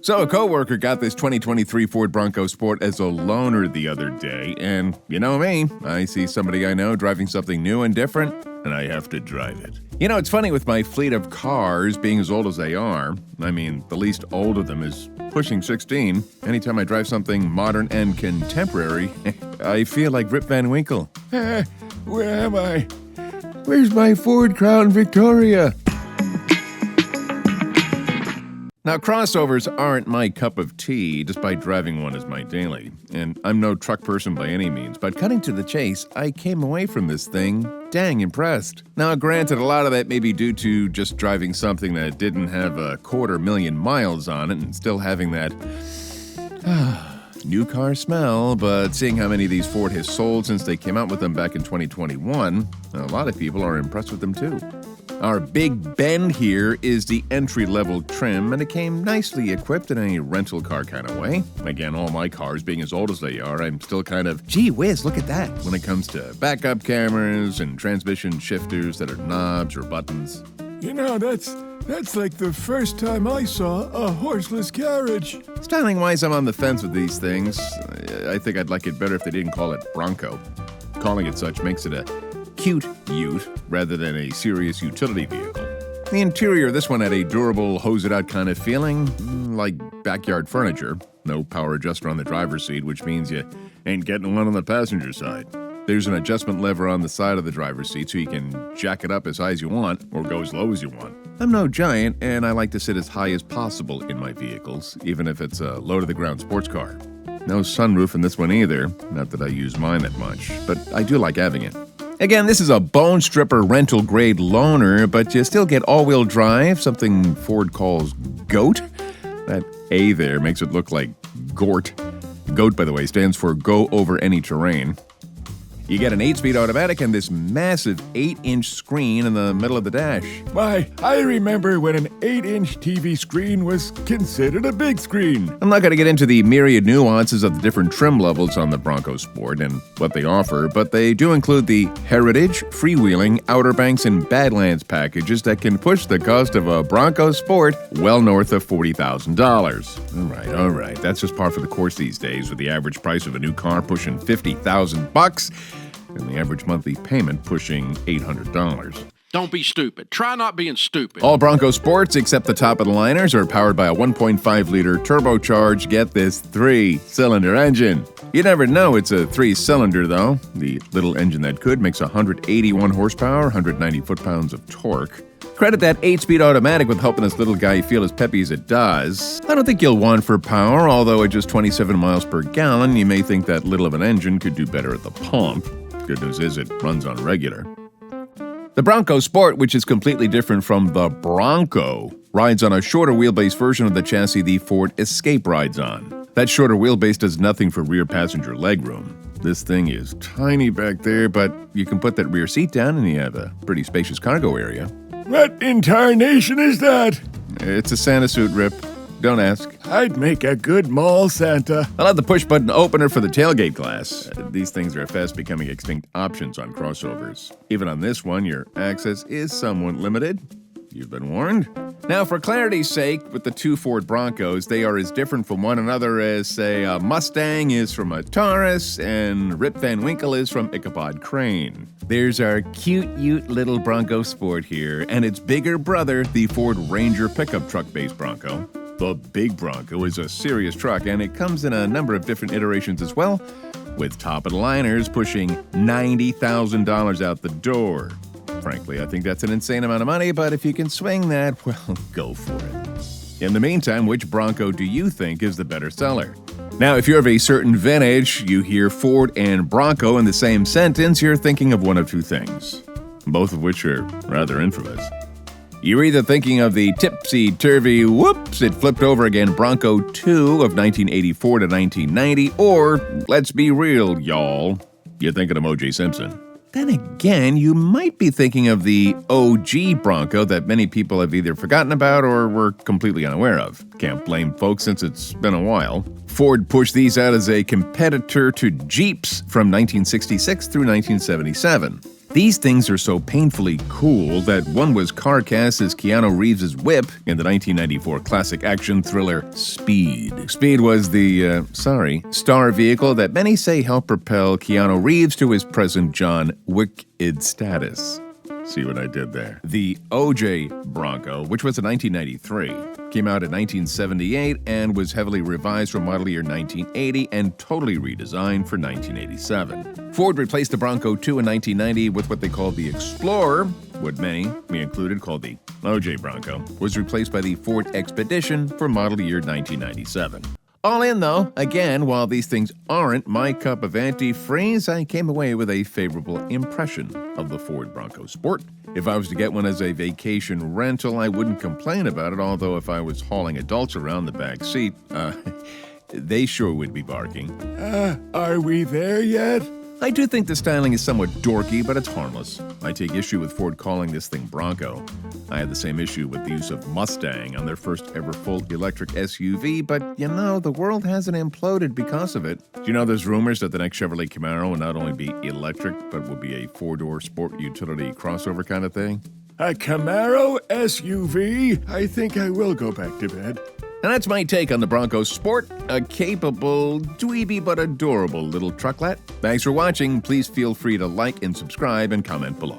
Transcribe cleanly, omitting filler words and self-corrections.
So a coworker got this 2023 Ford Bronco Sport as a loaner the other day, and you know me, I see somebody I know driving something new and different, and I have to drive it. You know, it's funny with my fleet of cars being as old as they are. I mean, the least old of them is pushing 16. Anytime I drive something modern and contemporary, I feel like Rip Van Winkle. Where am I? Where's my Ford Crown Victoria? Now, crossovers aren't my cup of tea, despite driving one as my daily. And I'm no truck person by any means, but cutting to the chase, I came away from this thing dang impressed. Now, granted, a lot of that may be due to just driving something that didn't have 250,000 miles on it and still having that new car smell, but seeing how many of these Ford has sold since they came out with them back in 2021, a lot of people are impressed with them too. Our Big Bend here is the entry-level trim, and it came nicely equipped in a rental car kind of way. Again, all my cars being as old as they are, I'm still kind of, gee whiz, look at that, when it comes to backup cameras and transmission shifters that are knobs or buttons. You know, that's like the first time I saw a horseless carriage. Styling-wise, I'm on the fence with these things. I think I'd like it better if they didn't call it Bronco. Calling it such makes it a cute ute rather than a serious utility vehicle. The interior of this one had a durable, hose-it-out kind of feeling, like backyard furniture. No power adjuster on the driver's seat, which means you ain't getting one on the passenger side. There's an adjustment lever on the side of the driver's seat so you can jack it up as high as you want or go as low as you want. I'm no giant, and I like to sit as high as possible in my vehicles, even if it's a low-to-the-ground sports car. No sunroof in this one either, not that I use mine that much, but I do like having it. Again, this is a bone stripper rental grade loaner, but you still get all-wheel drive, something Ford calls GOAT. That A there makes it look like GORT. GOAT, by the way, stands for Go Over Any Terrain. You get an 8-speed automatic and this massive 8-inch screen in the middle of the dash. Why, I remember when an 8-inch TV screen was considered a big screen. I'm not going to get into the myriad nuances of the different trim levels on the Bronco Sport and what they offer, but they do include the Heritage, Freewheeling, Outer Banks, and Badlands packages that can push the cost of a Bronco Sport well north of $40,000. All right, that's just par for the course these days, with the average price of a new car pushing $50,000 and the average monthly payment pushing $800. Don't be stupid. Try not being stupid. All Bronco Sports, except the top of the liners, are powered by a 1.5-liter turbocharged, get this, 3-cylinder engine. You never know it's a 3-cylinder, though. The little engine that could makes 181 horsepower, 190 foot-pounds of torque. Credit that 8-speed automatic with helping this little guy feel as peppy as it does. I don't think you'll want for power, although at just 27 miles per gallon, you may think that little of an engine could do better at the pump. Good news is it runs on regular. The Bronco Sport, which is completely different from the Bronco, rides on a shorter wheelbase version of the chassis the Ford Escape rides on. That shorter wheelbase does nothing for rear passenger legroom. This thing is tiny back there, but you can put that rear seat down and you have a pretty spacious cargo area. What in tarnation is that? It's a Santa suit, Rip. Don't ask. I'd make a good mall Santa. I'll have the push-button opener for the tailgate glass. These things are fast becoming extinct options on crossovers. Even on this one, your access is somewhat limited. You've been warned. Now, for clarity's sake, with the two Ford Broncos, they are as different from one another as, say, a Mustang is from a Taurus and Rip Van Winkle is from Ichabod Crane. There's our cute little Bronco Sport here, and its bigger brother, the Ford Ranger pickup truck-based Bronco. The Big Bronco is a serious truck, and it comes in a number of different iterations as well, with top-of-the-liners pushing $90,000 out the door. Frankly, I think that's an insane amount of money, but if you can swing that, well, go for it. In the meantime, which Bronco do you think is the better seller? Now, if you're of a certain vintage, you hear Ford and Bronco in the same sentence, you're thinking of one of two things, both of which are rather infamous. You're either thinking of the tipsy-turvy, whoops, it flipped over again Bronco 2 of 1984 to 1990, or, let's be real, y'all, you're thinking of O.J. Simpson. Then again, you might be thinking of the OG Bronco that many people have either forgotten about or were completely unaware of. Can't blame folks since it's been a while. Ford pushed these out as a competitor to Jeeps from 1966 through 1977. These things are so painfully cool that one was car-cast as Keanu Reeves' whip in the 1994 classic action thriller Speed. Speed was the, star vehicle that many say helped propel Keanu Reeves to his present John Wick-id status. See what I did there? The OJ Bronco, which was a 1993, came out in 1978 and was heavily revised for model year 1980 and totally redesigned for 1987. Ford replaced the Bronco 2 in 1990 with what they called the Explorer, what many, me included, called the OJ Bronco, was replaced by the Ford Expedition for model year 1997. All in, though, again, while these things aren't my cup of antifreeze, I came away with a favorable impression of the Ford Bronco Sport. If I was to get one as a vacation rental, I wouldn't complain about it, although if I was hauling adults around the back seat, they sure would be barking. Are we there yet? I do think the styling is somewhat dorky, but it's harmless. I take issue with Ford calling this thing Bronco. I had the same issue with the use of Mustang on their first ever full electric SUV, but you know, the world hasn't imploded because of it. Do you know there's rumors that the next Chevrolet Camaro will not only be electric, but will be a four-door sport utility crossover kind of thing? A Camaro SUV? I think I will go back to bed. And that's my take on the Bronco Sport, a capable, dweeby but adorable little trucklet. Thanks for watching. Please feel free to like and subscribe and comment below.